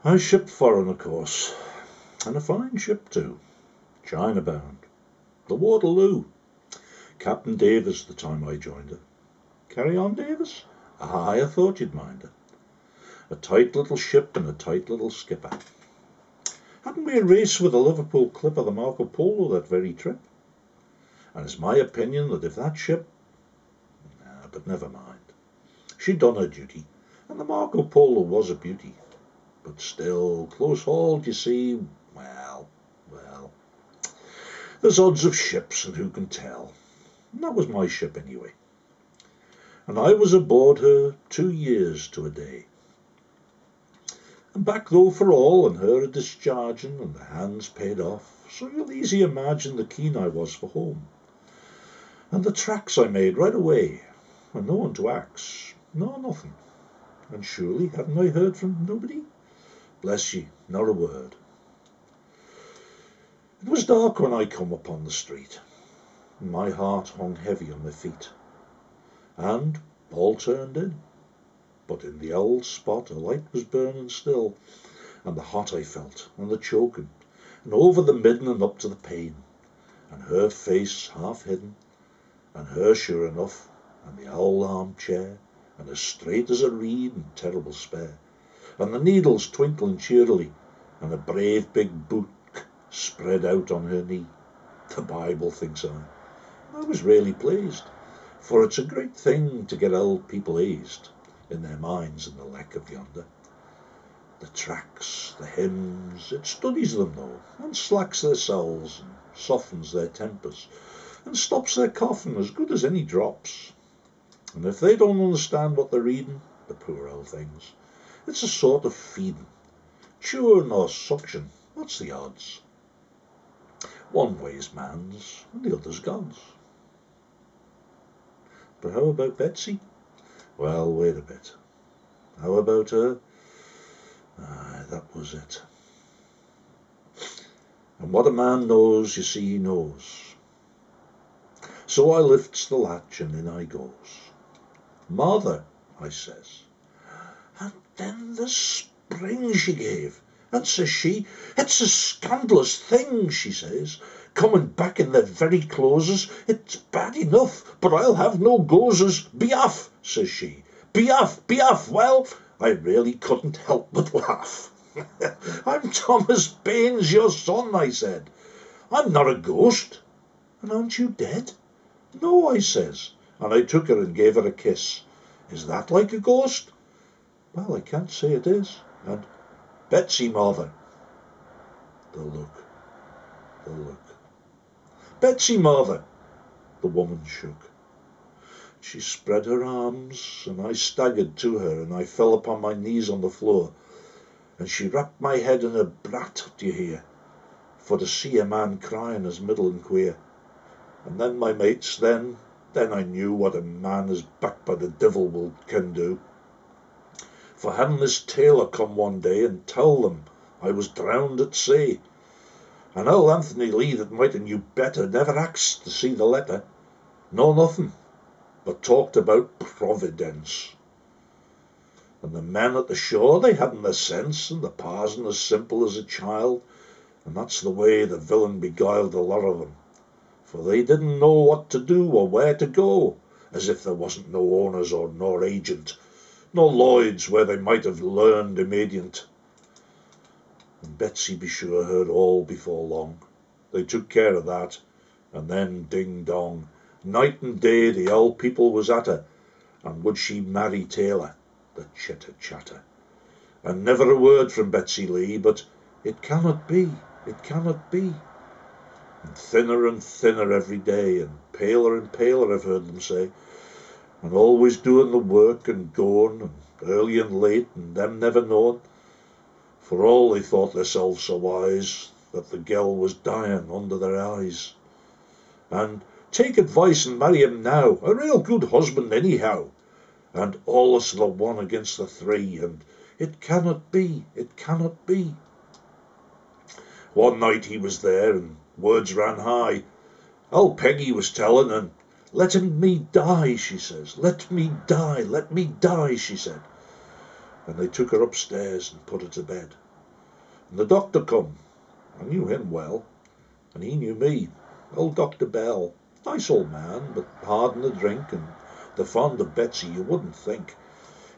I shipped foreign, of course, and a fine ship too, China bound, the Waterloo. Captain Davis the time I joined her. Carry on, Davis? Aye, I thought you'd mind her. A tight little ship and a tight little skipper. Hadn't we a race with the Liverpool clipper, the Marco Polo, that very trip? And it's my opinion that if that ship... but never mind. She'd done her duty, and the Marco Polo was a beauty. But still, close hauled, you see, well, there's odds of ships, and who can tell? And that was my ship anyway. And I was aboard her 2 years to a day. And back though for all, and her a discharging, and the hands paid off, so you'll easy imagine the keen I was for home. And the tracks I made right away, and no one to ax, no nothing. And surely hadn't I heard from nobody? Bless ye, not a word. It was dark when I come upon the street, and my heart hung heavy on my feet. And all turned in, but in the old spot a light was burning still, and the hot I felt, and the choking, and over the midden and up to the pane, and her face half hidden, and her sure enough, and the old armchair, and as straight as a reed and terrible spare, and the needles twinkling cheerily, and a brave big book spread out on her knee. The Bible, thinks I. I was really pleased, for it's a great thing to get old people eased in their minds in the leck of yonder. The tracks, the hymns, it studies them though, and slacks their souls, and softens their tempers, and stops their coughing as good as any drops. And if they don't understand what they're reading, the poor old things, it's a sort of feeding. Chewing or suction, what's the odds? One way's man's, and the other's God's. But how about Betsy? Well, wait a bit. How about her? That was it. And what a man knows, you see, he knows. So I lifts the latch and in I goes. Mother, I says. And then the spring she gave. And says she, it's a scandalous thing, she says, coming back in their very closes. It's bad enough, but I'll have no gozes. Be off, says she. Be off, be off. Well, I really couldn't help but laugh. I'm Thomas Baines, your son, I said. I'm not a ghost. And aren't you dead? No, I says, and I took her and gave her a kiss. Is that like a ghost? Well, I can't say it is. And Betsy, mother. The look. Betsy, mother. The woman shook. She spread her arms, and I staggered to her, and I fell upon my knees on the floor, and she wrapped my head in a brat, do you hear, for to see a man crying is middling queer. And then, my mates, then I knew what a man is backed by the devil can do. For hadn't this tailor come one day and tell them I was drowned at sea, and old Anthony Lee, that might have knew better, never axed to see the letter, nor nothing, but talked about Providence. And the men at the shore, they hadn't the sense, and the parson as simple as a child, and that's the way the villain beguiled a lot of them, for they didn't know what to do or where to go, as if there wasn't no owners or nor agent, no Lloyds where they might have learned immediate. And Betsy, be sure, heard all before long. They took care of that, and then ding-dong, night and day the old people was at her, and would she marry Taylor, the chitter-chatter. And never a word from Betsy Lee, but it cannot be, it cannot be. And thinner every day, and paler I've heard them say, and always doing the work and going, and early and late, and them never knowing, for all they thought theirselves so wise, that the girl was dying under their eyes. And take advice and marry him now, a real good husband anyhow, and all us the one against the three, and it cannot be, it cannot be. One night he was there, and words ran high. Old Peggy was telling, and let me die, she says. Let me die, she said. And they took her upstairs and put her to bed. And the doctor come. I knew him well, and he knew me. Old Dr. Bell. Nice old man, but hard in the drink, and the fond of Betsy you wouldn't think.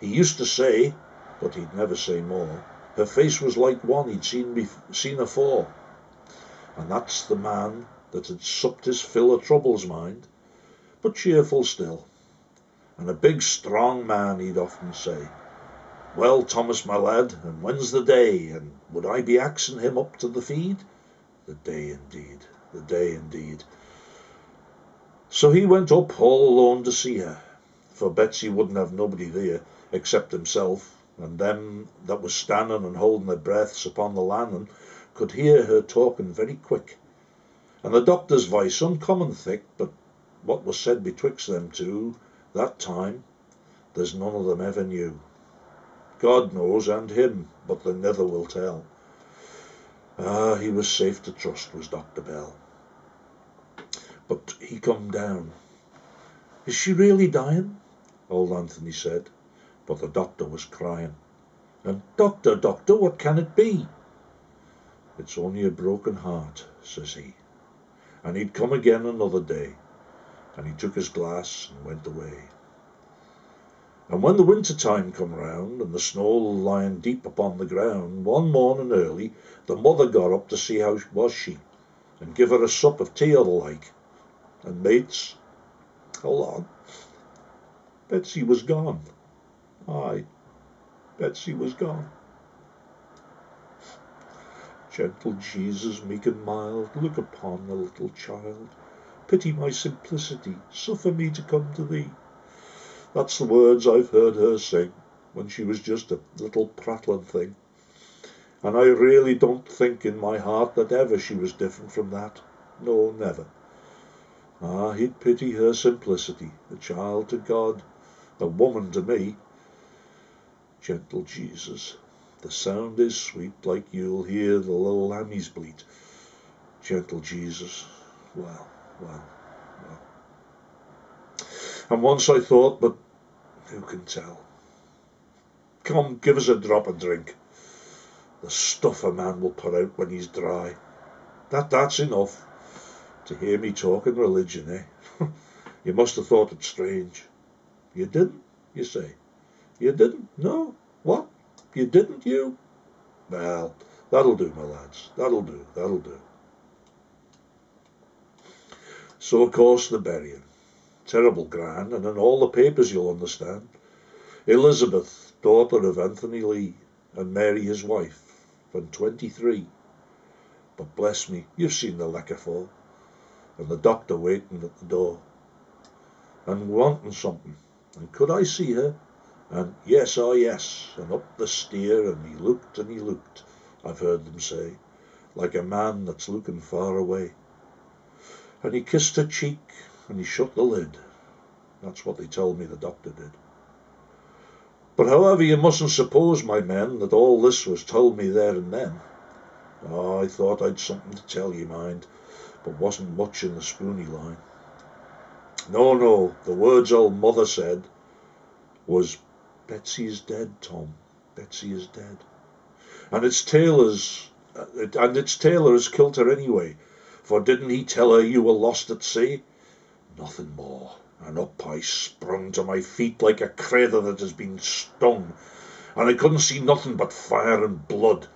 He used to say, but he'd never say more, her face was like one he'd seen afore. And that's the man that had supped his fill of troubles, mind, but cheerful still. And a big strong man, he'd often say, "Well, Thomas, my lad, and when's the day, and would I be axing him up to the feed?" The day indeed, the day indeed. So he went up all alone to see her, for Betsy wouldn't have nobody there except himself, and them that was standing and holding their breaths upon the landing could hear her talking very quick, and the doctor's voice uncommon thick, but what was said betwixt them two that time, there's none of them ever knew. God knows, and him, but the Nither will tell. Ah, he was safe to trust, was Dr. Bell. But he come down. "Is she really dying?" old Anthony said, but the doctor was crying. And doctor, what can it be?" "It's only a broken heart," says he. And he'd come again another day, and he took his glass and went away. And when the winter time come round, and the snow lying deep upon the ground, one morning early the mother got up to see how was she, and give her a sup of tea or the like. And mates, along, Betsy was gone. Aye, Betsy was gone. Gentle Jesus, meek and mild, look upon the little child. Pity my simplicity, suffer me to come to thee. That's the words I've heard her sing when she was just a little prattling thing. And I really don't think in my heart that ever she was different from that. No, never. Ah, he'd pity her simplicity, a child to God, a woman to me. Gentle Jesus, the sound is sweet, like you'll hear the little lammies bleat. Gentle Jesus, well. And once I thought, but who can tell? Come, give us a drop of drink. The stuff a man will put out when he's dry. That's enough. To hear me talking religion, eh? You must have thought it strange. You didn't, you say? You didn't? No? What? You didn't, you? Well, that'll do, my lads. That'll do. So, of course, the burying. Terrible grand, and in all the papers, you'll understand. Elizabeth, daughter of Anthony Lee, and Mary his wife, and 23. But bless me, you've seen the liquor fall, and the doctor waiting at the door, and wanting something, and could I see her? And yes, oh yes, and up the stair, and he looked, I've heard them say, like a man that's looking far away. And he kissed her cheek, and he shut the lid. That's what they tell me the doctor did. But however, you mustn't suppose, my men, that all this was told me there and then. Oh, I thought I'd something to tell you, mind, but wasn't much in the spoony line. No, the words old mother said was, "Betsy is dead, Tom, Betsy is dead. And its tailor has killed her anyway, for didn't he tell her you were lost at sea?" Nothing more, and up I sprung to my feet like a crater that has been stung, and I couldn't see nothing but fire and blood,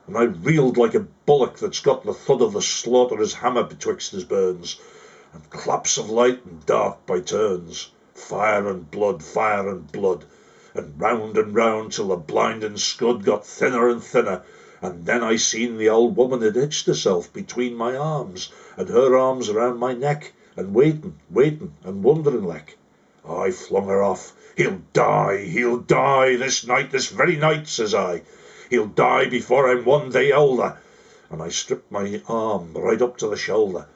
and I reeled like a bullock that's got the thud of the slaughterer's hammer betwixt his burns, and claps of light and dark by turns, fire and blood, and round till the blinding scud got thinner and thinner, and then I seen the old woman had hitched herself between my arms, and her arms around my neck, and waiting, and wondering like. I flung her off. He'll die this night, this very night, says I. He'll die before I'm one day older. And I stripped my arm right up to the shoulder.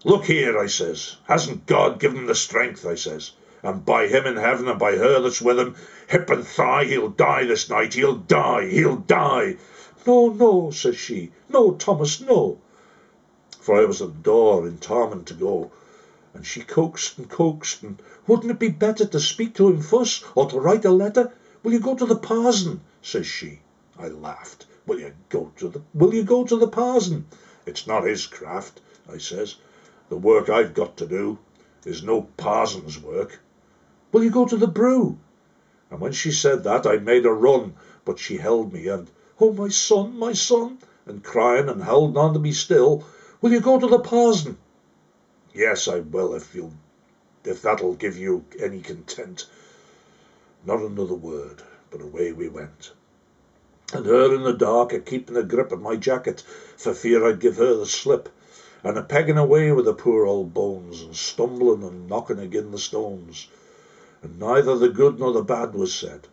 Look here, I says, hasn't God given him the strength, I says, and by him in heaven and by her that's with him, hip and thigh, he'll die this night, he'll die. No, says she, no, Thomas, no. For I was at the door, Intarmined to go, and she coaxed, and wouldn't it be better to speak to him first, or to write a letter? Will you go to the parson, says she. I laughed. Will you go to the parson? It's not his craft, I says. The work I've got to do is no parson's work. Will you go to the brew? And when she said that, I made a run, but she held me, and, oh, my son, and crying and holding on to me still, will you go to the parson? Yes, I will, if that'll give you any content. Not another word, but away we went. And her in the dark a-keeping a grip of my jacket, for fear I'd give her the slip, and a-pegging away with the poor old bones, and stumbling and knocking agin the stones. And neither the good nor the bad was said.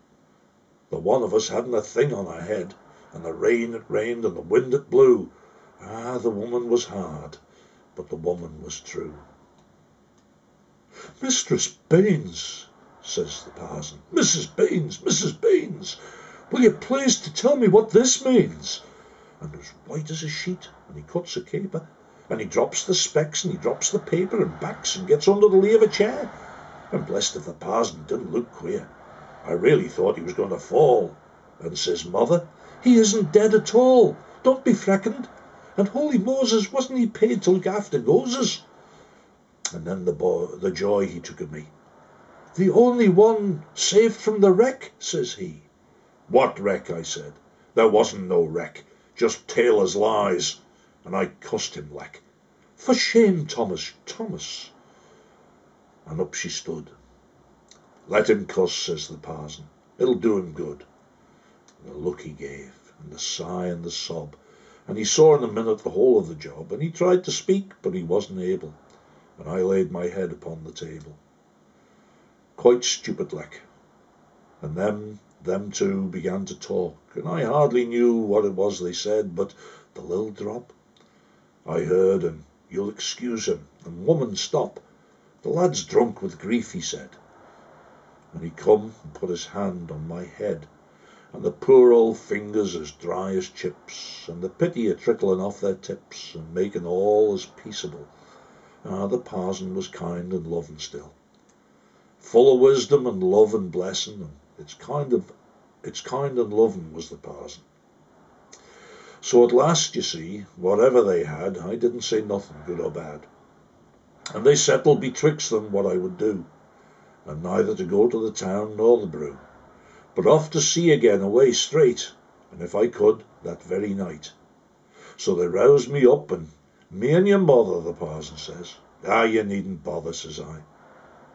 The one of us hadn't a thing on her head, and the rain it rained, and the wind it blew. Ah, the woman was hard, but the woman was true. Mistress Baines, says the parson, Mrs. Baines, will you please to tell me what this means? And as white as a sheet, and he cuts a caper, and he drops the specs, and he drops the paper, and backs, and gets under the lee of a chair. And blessed if the parson didn't look queer. I really thought he was going to fall. And says Mother, he isn't dead at all. Don't be freckened. And holy Moses, wasn't he paid to look after gozers? And then the joy he took of me. The only one saved from the wreck, says he. What wreck? I said. There wasn't no wreck, just tailor's lies. And I cussed him like. For shame, Thomas. And up she stood. Let him cuss, says the parson. It'll do him good. And the look he gave, and the sigh and the sob, and he saw in a minute the whole of the job, and he tried to speak, but he wasn't able, and I laid my head upon the table. Quite stupid like. And them two began to talk, and I hardly knew what it was they said, but the little drop. I heard, and you'll excuse him, and woman, stop. The lad's drunk with grief, he said. And he come and put his hand on my head, and the poor old fingers as dry as chips, and the pity a-trickling off their tips, and making all as peaceable. Ah, the parson was kind and loving still, full of wisdom and love and blessing, and it's kind and loving was the parson. So at last, you see, whatever they had, I didn't say nothing, good or bad. And they settled betwixt them what I would do, and neither to go to the town nor the brew, but off to sea again away straight, and if I could, that very night. So they roused me up, and me and your mother, the parson says. Ah, you needn't bother, says I.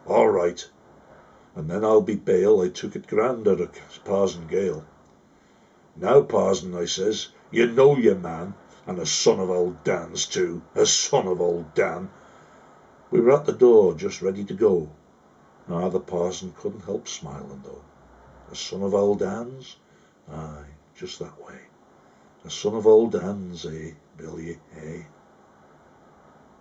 All right. And then I'll be bail I took it grander at Parson Gale. Now, parson, I says, you know your man, and a son of old Dan's too, a son of old Dan. We were at the door, just ready to go. Ah, the parson couldn't help smiling, though. A son of old Dan's? Aye, just that way. A son of old Dan's, eh, Billy, eh?